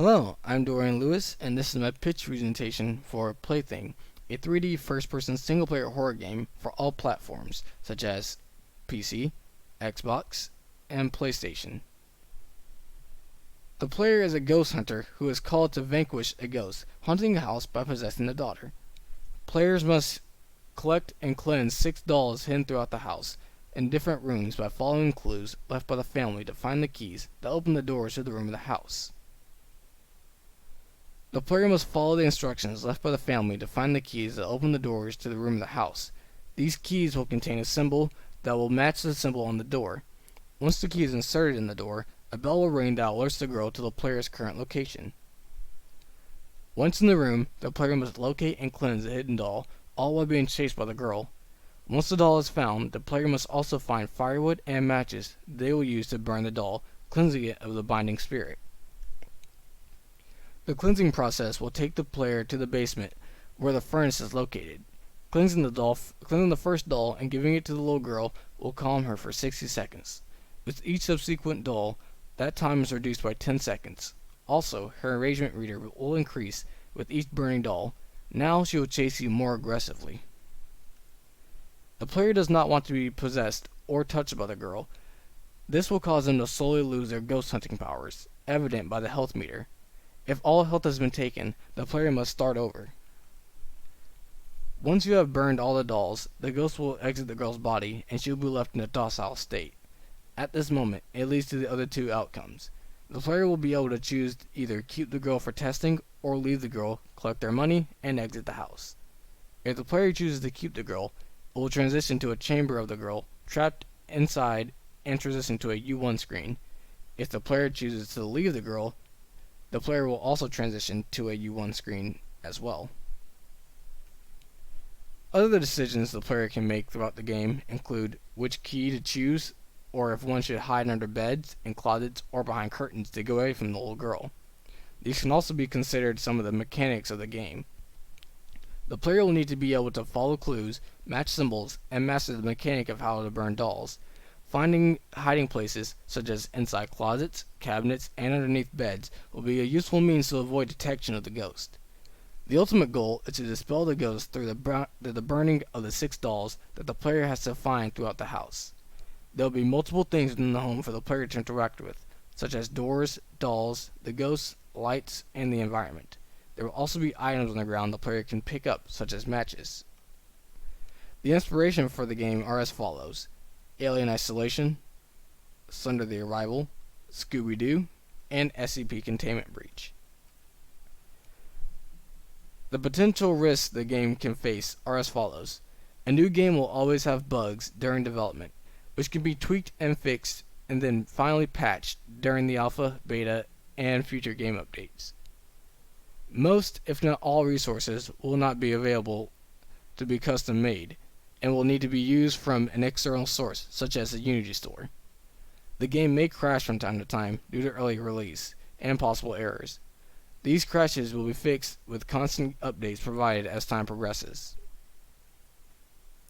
Hello, I'm Dorian Lewis, and this is my pitch presentation for Plaything, a 3D first-person single-player horror game for all platforms, such as PC, Xbox, and PlayStation. The player is a ghost hunter who is called to vanquish a ghost, haunting a house by possessing a daughter. Players must collect and cleanse 6 dolls hidden throughout the house in different rooms by following clues left by the family to find the keys that open the doors to the room of the house. The player must follow the instructions left by the family to find the keys that open the doors to the room of the house. These keys will contain a symbol that will match the symbol on the door. Once the key is inserted in the door, a bell will ring that alerts the girl to the player's current location. Once in the room, the player must locate and cleanse the hidden doll, all while being chased by the girl. Once the doll is found, the player must also find firewood and matches they will use to burn the doll, cleansing it of the binding spirit. The cleansing process will take the player to the basement, where the furnace is located. Cleansing the first doll and giving it to the little girl will calm her for 60 seconds. With each subsequent doll, that time is reduced by 10 seconds. Also, her enragement meter will increase with each burning doll. Now she will chase you more aggressively. The player does not want to be possessed or touched by the girl. This will cause them to slowly lose their ghost hunting powers, evident by the health meter. If all health has been taken, the player must start over. Once you have burned all the dolls, the ghost will exit the girl's body and she will be left in a docile state. At this moment, it leads to the other two outcomes. The player will be able to choose to either keep the girl for testing or leave the girl, collect their money, and exit the house. If the player chooses to keep the girl, it will transition to a chamber of the girl, trapped inside, and transition to a U1 screen. If the player chooses to leave the girl, the player will also transition to a U1 screen as well. Other decisions the player can make throughout the game include which key to choose, or if one should hide under beds, in closets, or behind curtains to get away from the little girl. These can also be considered some of the mechanics of the game. The player will need to be able to follow clues, match symbols, and master the mechanic of how to burn dolls. Finding hiding places, such as inside closets, cabinets, and underneath beds, will be a useful means to avoid detection of the ghost. The ultimate goal is to dispel the ghost through the burning of the 6 dolls that the player has to find throughout the house. There will be multiple things within the home for the player to interact with, such as doors, dolls, the ghosts, lights, and the environment. There will also be items on the ground the player can pick up, such as matches. The inspiration for the game are as follows: Alien Isolation, Slender the Arrival, Scooby-Doo, and SCP Containment Breach. The potential risks the game can face are as follows. A new game will always have bugs during development, which can be tweaked and fixed and then finally patched during the alpha, beta, and future game updates. Most, if not all, resources will not be available to be custom made, and will need to be used from an external source, such as the Unity store. The game may crash from time to time due to early release and possible errors. These crashes will be fixed with constant updates provided as time progresses.